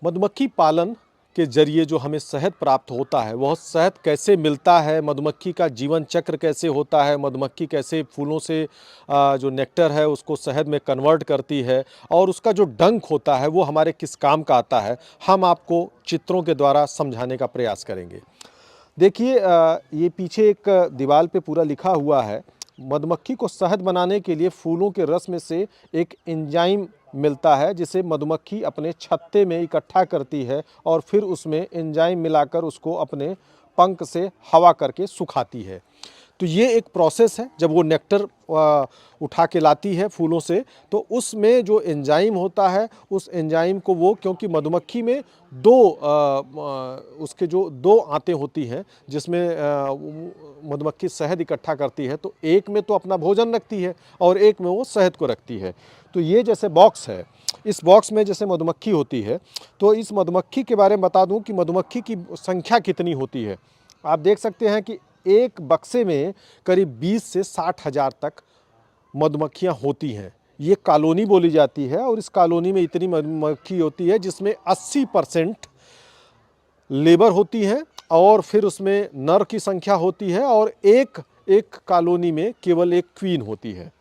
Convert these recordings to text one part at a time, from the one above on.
मधुमक्खी पालन के जरिए जो हमें शहद प्राप्त होता है, वह शहद कैसे मिलता है, मधुमक्खी का जीवन चक्र कैसे होता है, मधुमक्खी कैसे फूलों से जो नेक्टर है उसको शहद में कन्वर्ट करती है और उसका जो डंक होता है वो हमारे किस काम का आता है, हम आपको चित्रों के द्वारा समझाने का प्रयास करेंगे। देखिए ये पीछे एक दीवार पे पूरा लिखा हुआ है। मधुमक्खी को शहद बनाने के लिए फूलों के रस में से एक एंजाइम मिलता है जिसे मधुमक्खी अपने छत्ते में इकट्ठा करती है और फिर उसमें एंजाइम मिलाकर उसको अपने पंख से हवा करके सुखाती है। तो ये एक प्रोसेस है। जब वो नेक्टर उठा के लाती है फूलों से, तो उसमें जो एंजाइम होता है उस एंजाइम को वो, क्योंकि मधुमक्खी में उसके जो दो आंतें होती हैं जिसमें मधुमक्खी शहद इकट्ठा करती है, तो एक में तो अपना भोजन रखती है और एक में वो शहद को रखती है। तो ये जैसे बॉक्स है, इस बॉक्स में जैसे मधुमक्खी होती है, तो इस मधुमक्खी के बारे में बता दूं कि मधुमक्खी की संख्या कितनी होती है। आप देख सकते हैं कि एक बक्से में करीब 20 से 60 हज़ार तक मधुमक्खियाँ होती हैं। ये कॉलोनी बोली जाती है और इस कॉलोनी में इतनी मधुमक्खी होती है जिसमें 80% लेबर होती है और फिर उसमें नर की संख्या होती है और एक कॉलोनी में केवल एक क्वीन होती है।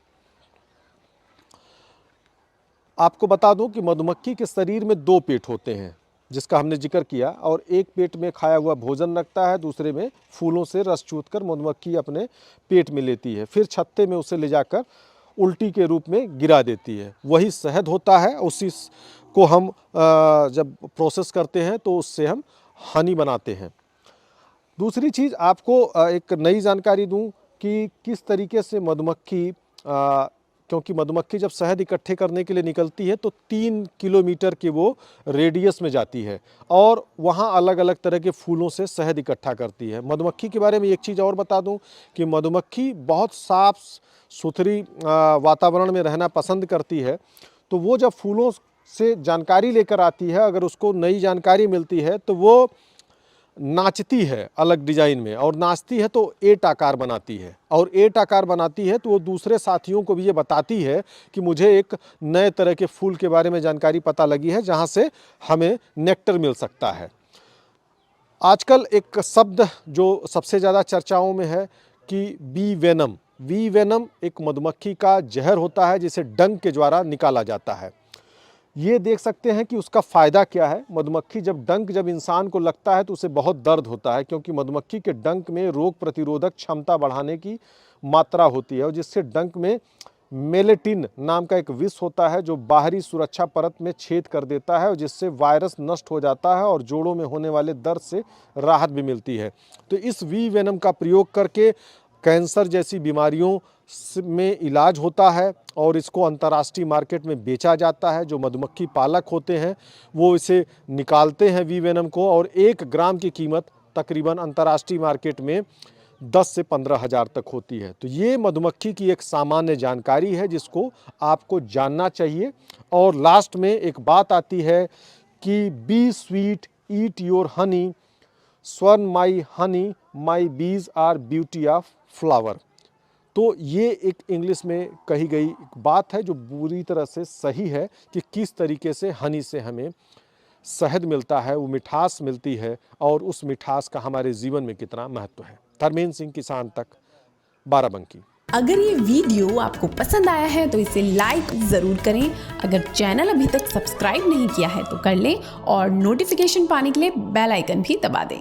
आपको बता दूं कि मधुमक्खी के शरीर में 2 पेट होते हैं जिसका हमने जिक्र किया, और एक पेट में खाया हुआ भोजन रखता है, दूसरे में फूलों से रस चूथकर मधुमक्खी अपने पेट में लेती है, फिर छत्ते में उसे ले जाकर उल्टी के रूप में गिरा देती है। वही शहद होता है। उसी को हम जब प्रोसेस करते हैं तो उससे हम हनी बनाते हैं। दूसरी चीज़ आपको एक नई जानकारी दूं कि किस तरीके से मधुमक्खी, क्योंकि मधुमक्खी जब शहद इकट्ठे करने के लिए निकलती है तो 3 किलोमीटर के वो रेडियस में जाती है और वहाँ अलग अलग तरह के फूलों से शहद इकट्ठा करती है। मधुमक्खी के बारे में एक चीज़ और बता दूं कि मधुमक्खी बहुत साफ सुथरी वातावरण में रहना पसंद करती है। तो वो जब फूलों से जानकारी लेकर आती है, अगर उसको नई जानकारी मिलती है तो वो नाचती है अलग डिजाइन में, और नाचती है तो 8 आकार बनाती है, और 8 आकार बनाती है तो वो दूसरे साथियों को भी ये बताती है कि मुझे एक नए तरह के फूल के बारे में जानकारी पता लगी है जहाँ से हमें नेक्टर मिल सकता है। आजकल एक शब्द जो सबसे ज़्यादा चर्चाओं में है कि बी वेनम। बी वेनम एक मधुमक्खी का जहर होता है जिसे डंक के द्वारा निकाला जाता है। ये देख सकते हैं कि उसका फ़ायदा क्या है। मधुमक्खी जब इंसान को लगता है तो उसे बहुत दर्द होता है, क्योंकि मधुमक्खी के डंक में रोग प्रतिरोधक क्षमता बढ़ाने की मात्रा होती है और जिससे डंक में मेलेटिन नाम का एक विष होता है जो बाहरी सुरक्षा परत में छेद कर देता है और जिससे वायरस नष्ट हो जाता है और जोड़ों में होने वाले दर्द से राहत भी मिलती है। तो इस वी वेनम का प्रयोग करके कैंसर जैसी बीमारियों में इलाज होता है और इसको अंतर्राष्ट्रीय मार्केट में बेचा जाता है। जो मधुमक्खी पालक होते हैं वो इसे निकालते हैं वी वेनम को, और 1 ग्राम की कीमत तकरीबन अंतर्राष्ट्रीय मार्केट में 10 से 15 हज़ार तक होती है। तो ये मधुमक्खी की एक सामान्य जानकारी है जिसको आपको जानना चाहिए। और लास्ट में एक बात आती है कि be sweet, eat your honey, स्वर्ण my Honey, my bees are beauty of flower. तो ये एक इंग्लिश में कही गई बात है जो पूरी तरह से सही है कि किस तरीके से हनी से हमें शहद मिलता है, वो मिठास मिलती है और उस मिठास का हमारे जीवन में कितना महत्व है। धर्मेंद्र सिंह, किसान तक, बाराबंकी। अगर ये वीडियो आपको पसंद आया है तो इसे लाइक ज़रूर करें। अगर चैनल अभी तक सब्सक्राइब नहीं किया है तो कर लें और नोटिफिकेशन पाने के लिए बेल आइकन भी दबा दें।